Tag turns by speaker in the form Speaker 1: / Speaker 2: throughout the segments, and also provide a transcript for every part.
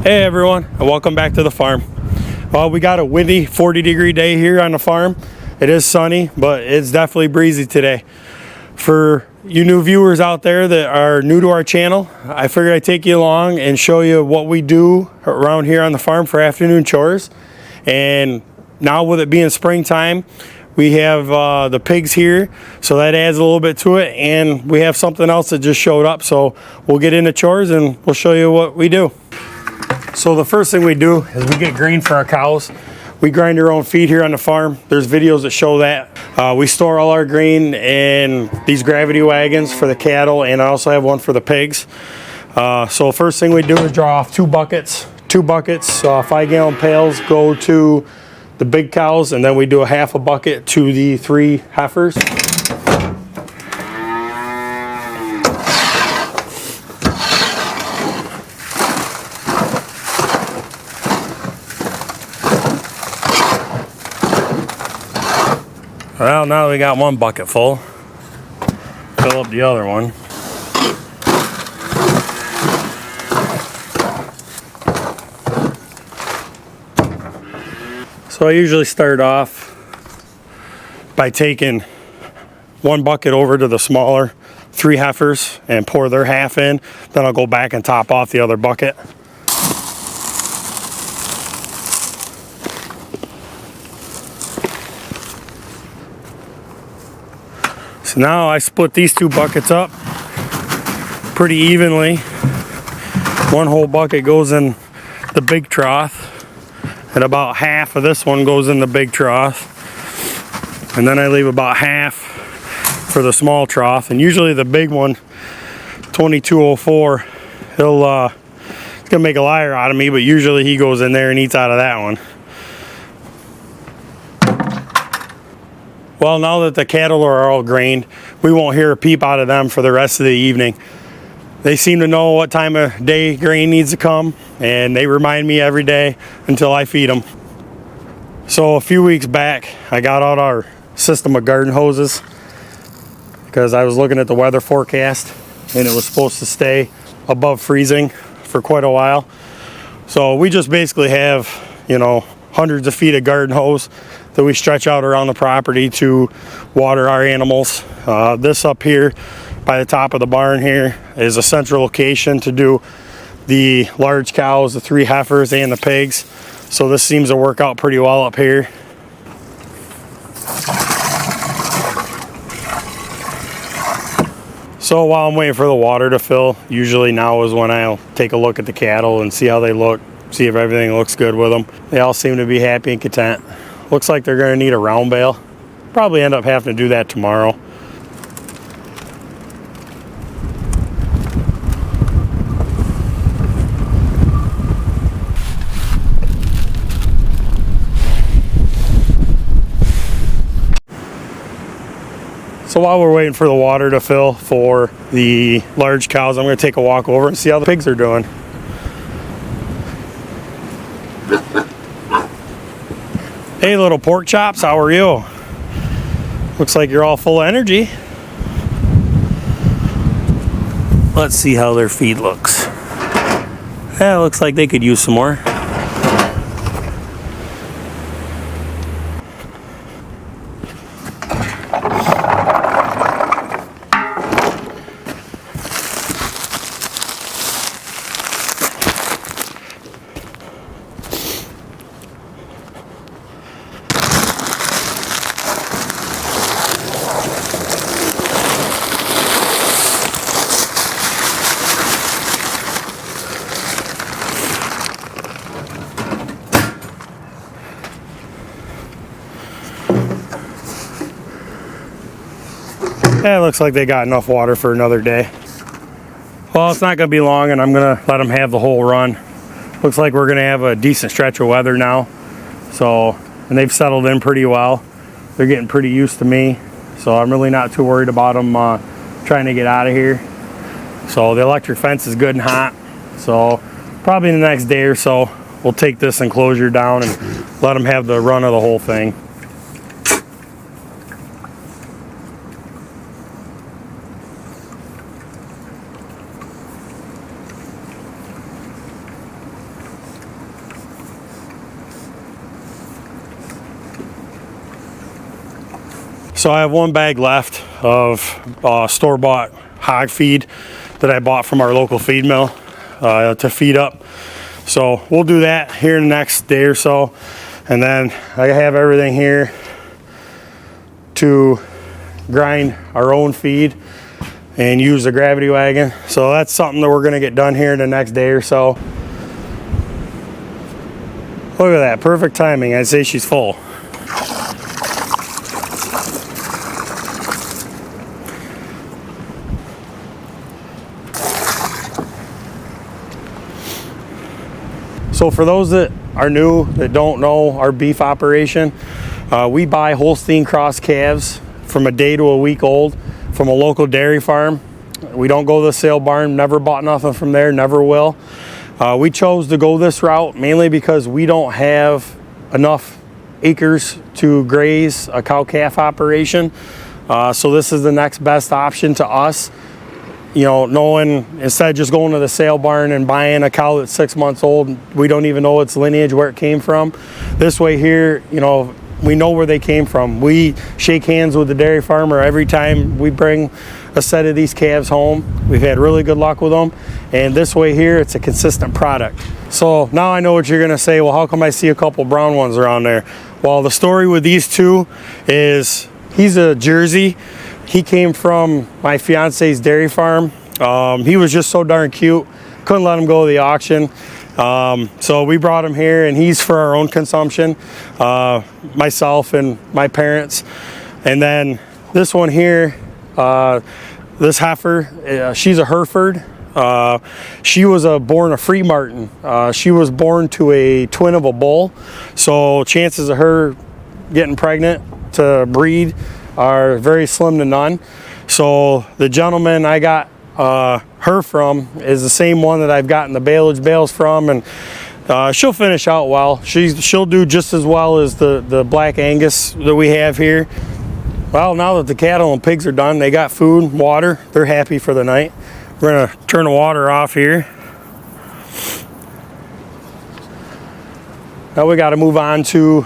Speaker 1: Hey everyone, and welcome back to the farm. Well, we got a windy 40-degree day here on the farm. It is sunny, but it's definitely breezy today. For you new viewers out there that are new to our channel, I figured I'd take you along and show you what we do around here on the farm for afternoon chores. And now with it being springtime, we have the pigs here, so that adds a little bit to it, and we have something else that just showed up, so we'll get into chores and we'll show you what we do. So the first thing we do is we get grain for our cows. We grind our own feed here on the farm. There's videos that show that. We store all our grain in these gravity wagons for the cattle, and I also have one for the pigs. So first thing we do is draw off two buckets. 5-gallon pails go to the big cows, and then we do a half a bucket to the 3 heifers. Well, now we got one bucket full. Fill up the other one. So I usually start off by taking one bucket over to the smaller 3 heifers and pour their half in. Then I'll go back and top off the other bucket. So now I split these 2 buckets up pretty evenly. One whole bucket goes in the big trough, and about half of this one goes in the big trough. And then I leave about half for the small trough. And usually the big one, 2204, he's gonna make a liar out of me, but usually he goes in there and eats out of that one. Well, now that the cattle are all grained, we won't hear a peep out of them for the rest of the evening. They seem to know what time of day grain needs to come, and they remind me every day until I feed them. So a few weeks back, I got out our system of garden hoses because I was looking at the weather forecast, and it was supposed to stay above freezing for quite a while. So we just basically have, hundreds of feet of garden hose that we stretch out around the property to water our animals. This up here by the top of the barn here is a central location to do the large cows, the 3 heifers, and the pigs. So this seems to work out pretty well up here. So while I'm waiting for the water to fill, usually now is when I'll take a look at the cattle and see how they look, see if everything looks good with them. They all seem to be happy and content. Looks like they're going to need a round bale. Probably end up having to do that tomorrow. So while we're waiting for the water to fill for the large cows, I'm going to take a walk over and see how the pigs are doing. Hey little pork chops, how are you? Looks like you're all full of energy. Let's see how their feed looks. Yeah, looks like they could use some more. Yeah, it looks like they got enough water for another day. Well, it's not going to be long, and I'm going to let them have the whole run. Looks like we're going to have a decent stretch of weather now. So, and they've settled in pretty well. They're getting pretty used to me. So I'm really not too worried about them trying to get out of here. So the electric fence is good and hot. So probably in the next day or so, we'll take this enclosure down and let them have the run of the whole thing. So I have one bag left of store-bought hog feed that I bought from our local feed mill to feed up. So we'll do that here in the next day or so. And then I have everything here to grind our own feed and use the gravity wagon. So that's something that we're gonna get done here in the next day or so. Look at that, perfect timing. I'd say she's full. So for those that are new, that don't know our beef operation, we buy Holstein cross calves from a day to a week old from a local dairy farm. We don't go to the sale barn, never bought nothing from there, never will. We chose to go this route mainly because we don't have enough acres to graze a cow-calf operation. So this is the next best option to us. You know, knowing instead of just going to the sale barn and buying a cow that's 6 months old, we don't even know its lineage, where it came from. This way here, you know, we know where they came from. We shake hands with the dairy farmer every time we bring a set of these calves home. We've had really good luck with them. And this way here, it's a consistent product. So now I know what you're gonna say, well, how come I see a couple brown ones around there? Well, the story with these two is he's a Jersey. He came from my fiance's dairy farm. He was just so darn cute. Couldn't let him go to the auction. So we brought him here, and he's for our own consumption, myself and my parents. And then this one here, this heifer, she's a Hereford. She was born a Free Martin. She was born to a twin of a bull. So chances of her getting pregnant to breed are very slim to none. So the gentleman I got her from is the same one that I've gotten the baleage bales from, and she'll finish out well. She'll do just as well as the Black Angus that we have here. Well, now that the cattle and pigs are done, they got food, water, they're happy for the night. We're gonna turn the water off here. Now we got to move on to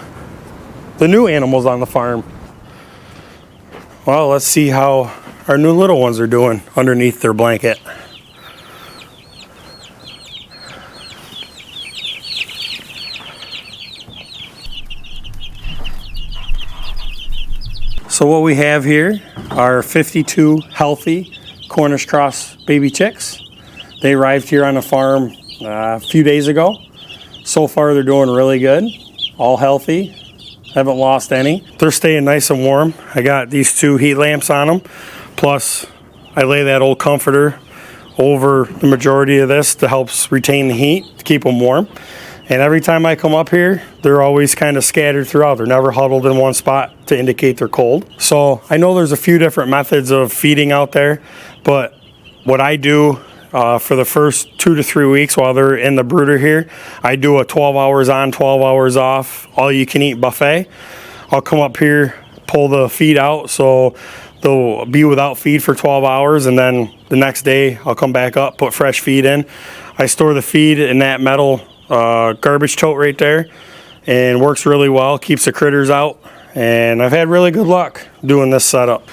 Speaker 1: the new animals on the farm. Well, let's see how our new little ones are doing underneath their blanket. So what we have here are 52 healthy Cornish cross baby chicks. They arrived here on the farm a few days ago. So far they're doing really good, all healthy. Haven't lost any. They're staying nice and warm. I got these two heat lamps on them. Plus, I lay that old comforter over the majority of this to help retain the heat, to keep them warm. And every time I come up here, they're always kind of scattered throughout. They're never huddled in one spot to indicate they're cold. So I know there's a few different methods of feeding out there, but what I do for the first 2 to 3 weeks while they're in the brooder here, I do a 12 hours on, 12 hours off, all you can eat buffet. I'll come up here, pull the feed out, so they'll be without feed for 12 hours, and then the next day I'll come back up, put fresh feed in. I store the feed in that metal garbage tote right there, and works really well, keeps the critters out, and I've had really good luck doing this setup.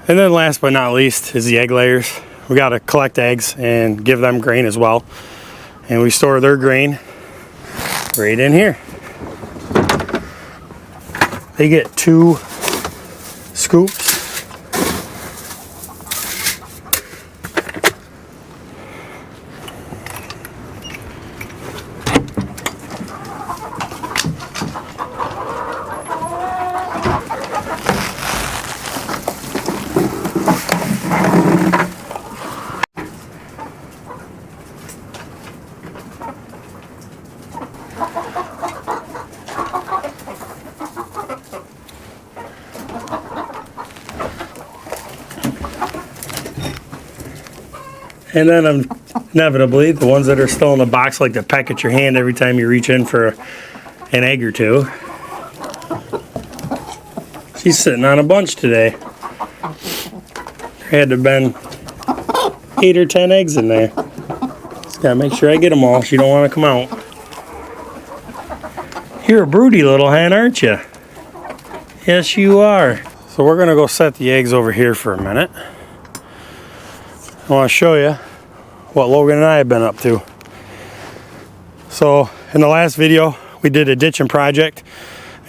Speaker 1: And then last but not least is the egg layers. We got to collect eggs and give them grain as well. And we store their grain right in here. They get 2 scoops. And then inevitably, the ones that are still in the box like to peck at your hand every time you reach in for an egg or two. She's sitting on a bunch today. There had to have been 8 or 10 eggs in there. Just gotta make sure I get them all. She don't want to come out. You're a broody little hen, aren't you? Yes, you are. So we're gonna go set the eggs over here for a minute. I want to show you what Logan and I have been up to. So in the last video we did a ditching project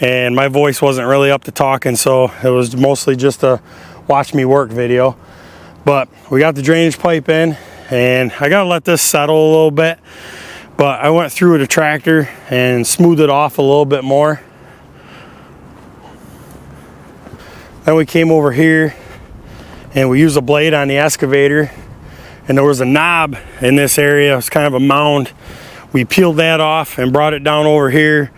Speaker 1: and my voice wasn't really up to talking, so it was mostly just a watch me work video. But we got the drainage pipe in and I gotta let this settle a little bit, but I went through with a tractor and smoothed it off a little bit more. Then we came over here and we used a blade on the excavator, and there was a knob in this area. It's kind of a mound. We peeled that off and brought it down over here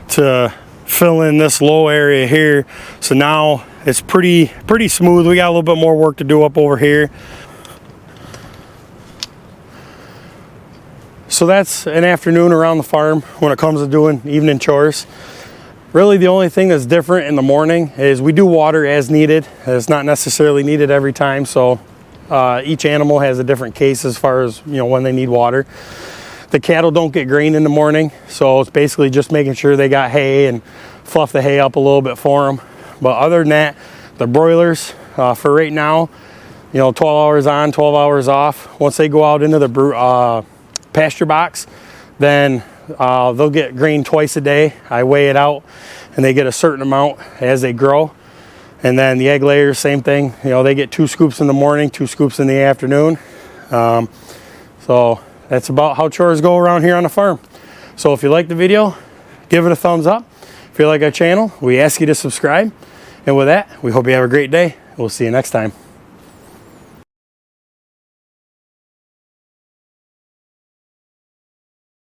Speaker 1: to fill in this low area here. So now it's pretty smooth. We got a little bit more work to do up over here. So that's an afternoon around the farm when it comes to doing evening chores. Really the only thing that's different in the morning is we do water as needed. It's not necessarily needed every time, so each animal has a different case as far as, you know, when they need water. The cattle don't get grain in the morning, so it's basically just making sure they got hay and fluff the hay up a little bit for them. But other than that, the broilers, for right now, you know, 12 hours on, 12 hours off. Once they go out into the pasture box, then they'll get grain twice a day. I weigh it out and they get a certain amount as they grow. And then the egg layers, same thing. You know, they get 2 scoops in the morning, 2 scoops in the afternoon. So that's about how chores go around here on the farm. So if you like the video, give it a thumbs up. If you like our channel, we ask you to subscribe. And with that, we hope you have a great day. We'll see you next time.